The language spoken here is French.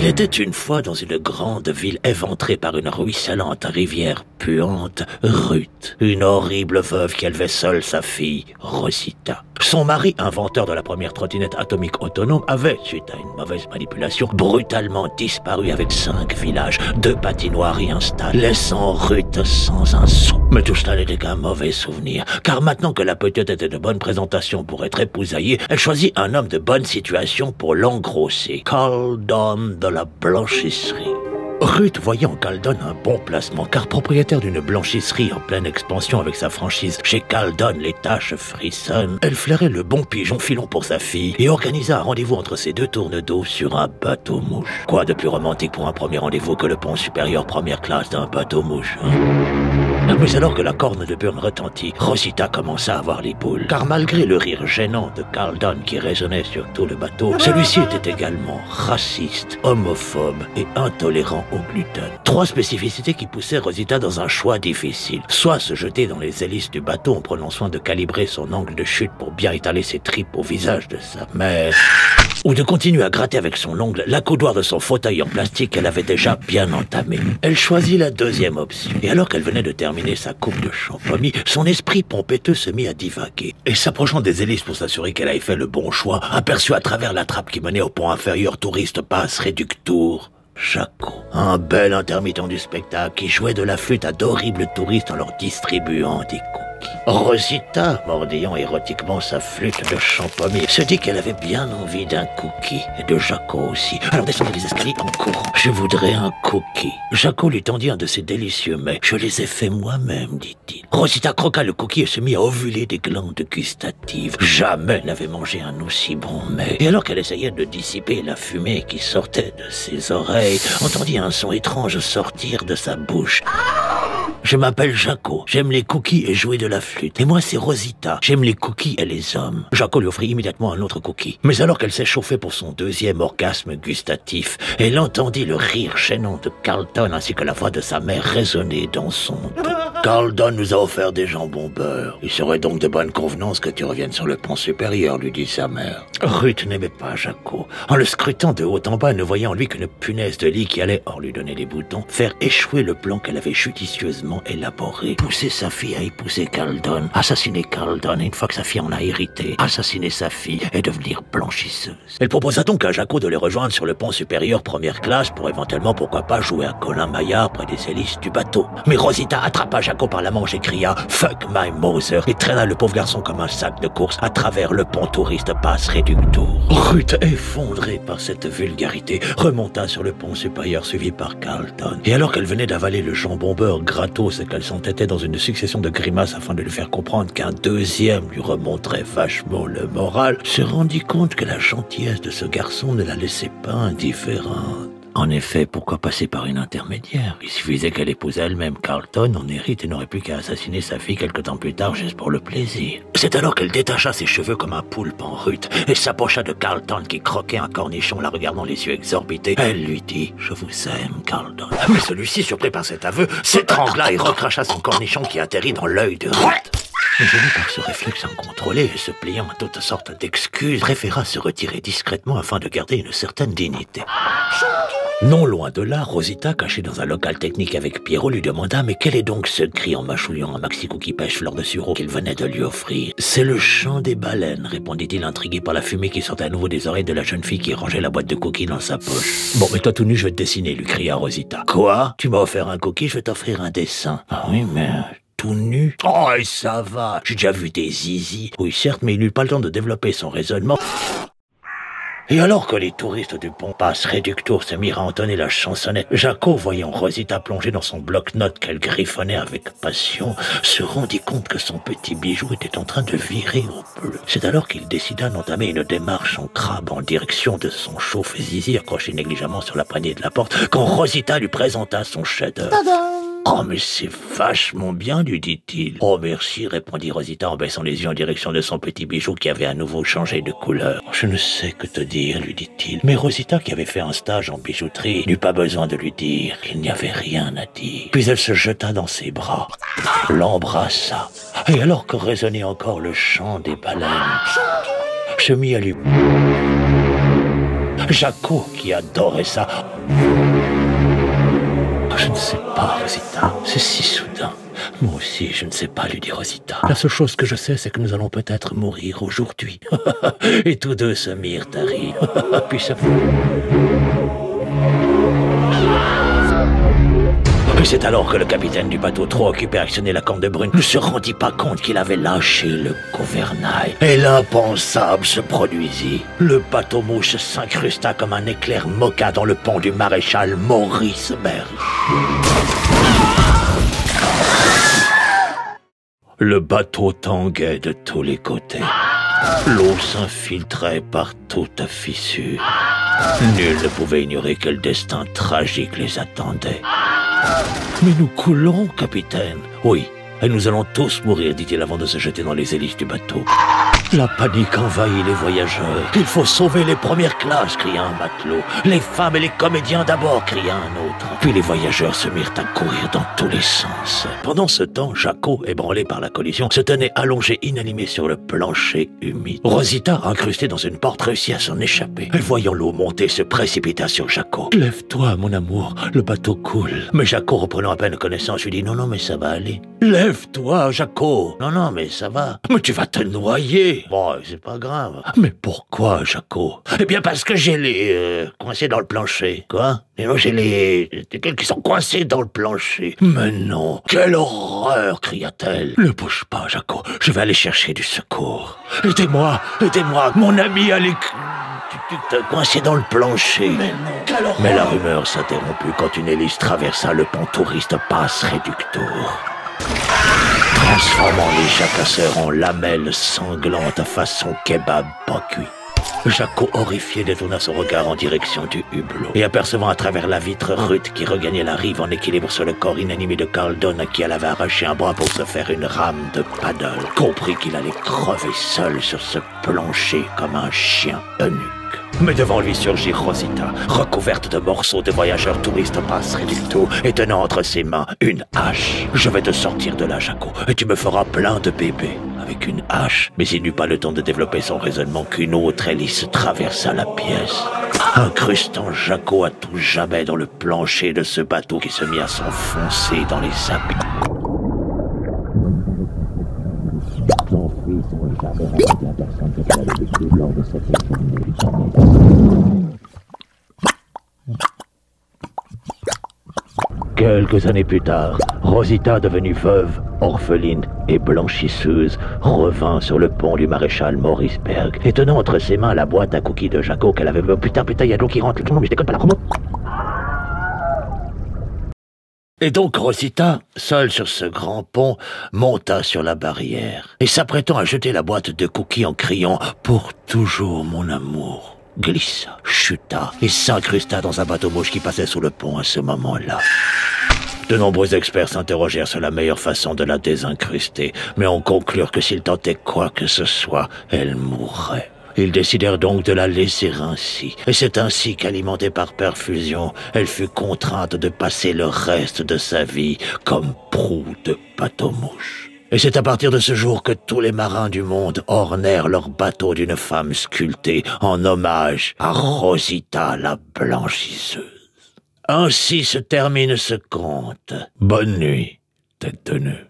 Il était une fois dans une grande ville éventrée par une ruisselante rivière puante, Ruth, une horrible veuve qui élevait seule sa fille, Rosita. Son mari, inventeur de la première trottinette atomique autonome, avait, suite à une mauvaise manipulation, brutalement disparu avec 5 villages, 2 patinoires y installées, laissant Ruth sans un sou. Mais tout cela n'était qu'un mauvais souvenir, car maintenant que la petite était de bonne présentation pour être épousaillée, elle choisit un homme de bonne situation pour l'engrosser, Caldon de la blanchisserie. Ruth voyait en Caldon un bon placement, car propriétaire d'une blanchisserie en pleine expansion avec sa franchise chez Caldon, les taches frissonnent, elle flairait le bon pigeon filon pour sa fille et organisa un rendez-vous entre ces 2 tournes d'eau sur un bateau-mouche. Quoi de plus romantique pour un premier rendez-vous que le pont supérieur première classe d'un bateau-mouche, hein? Mais alors que la corne de Burn retentit, Rosita commença à avoir les boules, car malgré le rire gênant de Caldon qui résonnait sur tout le bateau, celui-ci était également raciste, homophobe et intolérant au gluten. 3 spécificités qui poussaient Rosita dans un choix difficile. Soit se jeter dans les hélices du bateau en prenant soin de calibrer son angle de chute pour bien étaler ses tripes au visage de sa mère, ou de continuer à gratter avec son ongle l'accoudoir de son fauteuil en plastique qu'elle avait déjà bien entamé. Elle choisit la deuxième option. Et alors qu'elle venait de terminer sa coupe de champomis, son esprit pompéteux se mit à divaguer. Et s'approchant des hélices pour s'assurer qu'elle avait fait le bon choix, aperçut à travers la trappe qui menait au pont inférieur touriste passe réductour Jaco, un bel intermittent du spectacle qui jouait de la flûte à d'horribles touristes en leur distribuant des cookies. Rosita, mordillant érotiquement sa flûte de champomis, se dit qu'elle avait bien envie d'un cookie, et de Jaco aussi. Alors descendit les escaliers en courant. « Je voudrais un cookie. » Jaco lui tendit un de ses délicieux mets. « Je les ai faits moi-même, dit-il. » Rosita croqua le cookie et se mit à ovuler des glandes gustatives. Jamais n'avait mangé un aussi bon mets. Et alors qu'elle essayait de dissiper la fumée qui sortait de ses oreilles, entendit un son étrange sortir de sa bouche. « Je m'appelle Jaco. J'aime les cookies et jouer de la flûte. Et moi, c'est Rosita. J'aime les cookies et les hommes. » Jaco lui offrit immédiatement un autre cookie. Mais alors qu'elle s'échauffait pour son deuxième orgasme gustatif, elle entendit le rire gênant de Carlton ainsi que la voix de sa mère résonner dans son dos. « Carlton nous a offert des jambons beurre. Il serait donc de bonne convenance que tu reviennes sur le pont supérieur, lui dit sa mère. Ruth n'aimait pas Jaco. En le scrutant de haut en bas, ne voyant en lui qu'une punaise de lit qui allait, hors lui donner des boutons, faire échouer le plan qu'elle avait judicieusement élaboré. Pousser sa fille à épouser Caldon, assassiner Caldon, et une fois que sa fille en a hérité, assassiner sa fille et devenir blanchisseuse. Elle proposa donc à Jaco de les rejoindre sur le pont supérieur première classe pour éventuellement, pourquoi pas, jouer à Colin Maillard près des hélices du bateau. Mais Rosita attrapa Jaco par la manche et cria « Fuck my mother » et traîna le pauvre garçon comme un sac de course à travers le pont touriste passe réductour. Ruth, effondrée par cette vulgarité, remonta sur le pont supérieur suivi par Carlton. Et alors qu'elle venait d'avaler le jambon beurre gratos et qu'elle s'entêtait dans une succession de grimaces afin de lui faire comprendre qu'un deuxième lui remonterait vachement le moral, se rendit compte que la gentillesse de ce garçon ne la laissait pas indifférente. En effet, pourquoi passer par une intermédiaire? Il suffisait qu'elle épouse elle-même Carlton en hérite et n'aurait plus qu'à assassiner sa fille quelque temps plus tard juste pour le plaisir. C'est alors qu'elle détacha ses cheveux comme un poulpe en Ruth et s'approcha de Carlton qui croquait un cornichon la regardant les yeux exorbités. Elle lui dit « Je vous aime, Carlton ». Mais celui-ci, surpris par cet aveu, s'étrangla et recracha son cornichon qui atterrit dans l'œil de Ruth. Gêné par ce réflexe incontrôlé et se pliant à toutes sortes d'excuses, préféra se retirer discrètement afin de garder une certaine dignité. Non loin de là, Rosita, cachée dans un local technique avec Pierrot, lui demanda « Mais quel est donc ce cri ?» en mâchouillant un maxi cookie pêche fleur de sureau qu'il venait de lui offrir. « C'est le chant des baleines », répondit-il intrigué par la fumée qui sortait à nouveau des oreilles de la jeune fille qui rangeait la boîte de cookies dans sa poche. « Bon, mais toi tout nu, je vais te dessiner », lui cria Rosita. « Quoi? Tu m'as offert un cookie, je vais t'offrir un dessin. »« Ah oui, mais... » tout nu. Oh, et ça va. J'ai déjà vu des zizi. Oui, certes, mais il n'eut pas le temps de développer son raisonnement. Et alors que les touristes du pont passe réductour se mirent à entonner la chansonnette, Jaco, voyant Rosita plonger dans son bloc-notes qu'elle griffonnait avec passion, se rendit compte que son petit bijou était en train de virer au bleu. C'est alors qu'il décida d'entamer une démarche en crabe en direction de son chauffe zizi accroché négligemment sur la poignée de la porte, quand Rosita lui présenta son chef-d'œuvre. « Oh, mais c'est vachement bien, lui dit-il. »« Oh, merci, répondit Rosita en baissant les yeux en direction de son petit bijou qui avait à nouveau changé de couleur. « Je ne sais que te dire, lui dit-il. » Mais Rosita, qui avait fait un stage en bijouterie, n'eut pas besoin de lui dire qu'il n'y avait rien à dire. Puis elle se jeta dans ses bras, l'embrassa, et alors que résonnait encore le chant des baleines, se mit à lui... Jacko qui adorait ça. Je ne sais pas, Rosita. C'est si soudain. Moi aussi, je ne sais pas, lui dit Rosita. La seule chose que je sais, c'est que nous allons peut-être mourir aujourd'hui. Et tous deux se mirent à rire. Puis ça... Et c'est alors que le capitaine du bateau, trop occupé à actionner la corne de brune, ne se rendit pas compte qu'il avait lâché le gouvernail. Et l'impensable se produisit. Le bateau-mouche s'incrusta comme un éclair moqua dans le pont du maréchal Maurice Berg. Le bateau tanguait de tous les côtés. L'eau s'infiltrait par toute fissure. Nul ne pouvait ignorer quel destin tragique les attendait. « Mais nous coulons, capitaine. »« Oui, et nous allons tous mourir, dit-il avant de se jeter dans les hélices du bateau. » La panique envahit les voyageurs. « Il faut sauver les premières classes !» cria un matelot. « Les femmes et les comédiens d'abord !» cria un autre. Puis les voyageurs se mirent à courir dans tous les sens. Pendant ce temps, Jacko, ébranlé par la collision, se tenait allongé inanimé sur le plancher humide. Rosita, incrustée dans une porte, réussit à s'en échapper. Elle, voyant l'eau monter, se précipita sur Jacko. « Lève-toi, mon amour, le bateau coule. » Mais Jacko, reprenant à peine connaissance, lui dit « Non, non, mais ça va aller. »« Lève-toi, Jacko. »« Non, non, mais ça va. »« Mais tu vas te noyer. » Bon, c'est pas grave. Mais pourquoi, Jacko? Eh bien, parce que j'ai les... coincés dans le plancher. Quoi? Et non, j'ai les... qui sont coincés dans le plancher. Mais non. Quelle horreur, cria-t-elle. Ne bouge pas, Jacko. Je vais aller chercher du secours. Aidez-moi, aidez-moi. Mon ami a les... coincé dans le plancher. Mais la rumeur s'interromput quand une hélice traversa le pont touriste passe réducteur, transformant les jacasseurs en lamelles sanglantes façon kebab pas cuit. Jacko, horrifié, détourna son regard en direction du hublot et apercevant à travers la vitre Ruth qui regagnait la rive en équilibre sur le corps inanimé de Carlton à qui elle avait arraché un bras pour se faire une rame de paddle, comprit qu'il allait crever seul sur ce plancher comme un chien eunuque. Mais devant lui surgit Rosita, recouverte de morceaux de voyageurs touristes passe réducto et tenant entre ses mains une hache. « Je vais te sortir de là, Jacko, et tu me feras plein de bébés. » Avec une hache, mais il n'eut pas le temps de développer son raisonnement qu'une autre hélice traversa la pièce, incrustant Jacko à tout jamais dans le plancher de ce bateau qui se mit à s'enfoncer dans les abîmes. Quelques années plus tard, Rosita, devenue veuve, orpheline et blanchisseuse, revint sur le pont du maréchal Maurice Berg et tenant entre ses mains la boîte à cookies de Jacko qu'elle avait... Putain, il y a de l'eau qui rentre. Non, mais je déconne pas la promo. Et donc Rosita, seule sur ce grand pont, monta sur la barrière et s'apprêtant à jeter la boîte de cookies en criant « Pour toujours, mon amour !» glissa, chuta et s'incrusta dans un bateau-mouche qui passait sous le pont à ce moment-là. De nombreux experts s'interrogèrent sur la meilleure façon de la désincruster, mais on conclurent que s'ils tentaient quoi que ce soit, elle mourrait. Ils décidèrent donc de la laisser ainsi, et c'est ainsi qu'alimentée par perfusion, elle fut contrainte de passer le reste de sa vie comme proue de bateau-mouche. Et c'est à partir de ce jour que tous les marins du monde ornèrent leur bateau d'une femme sculptée en hommage à Rosita la blanchisseuse. Ainsi se termine ce conte. Bonne nuit, tête de nœud.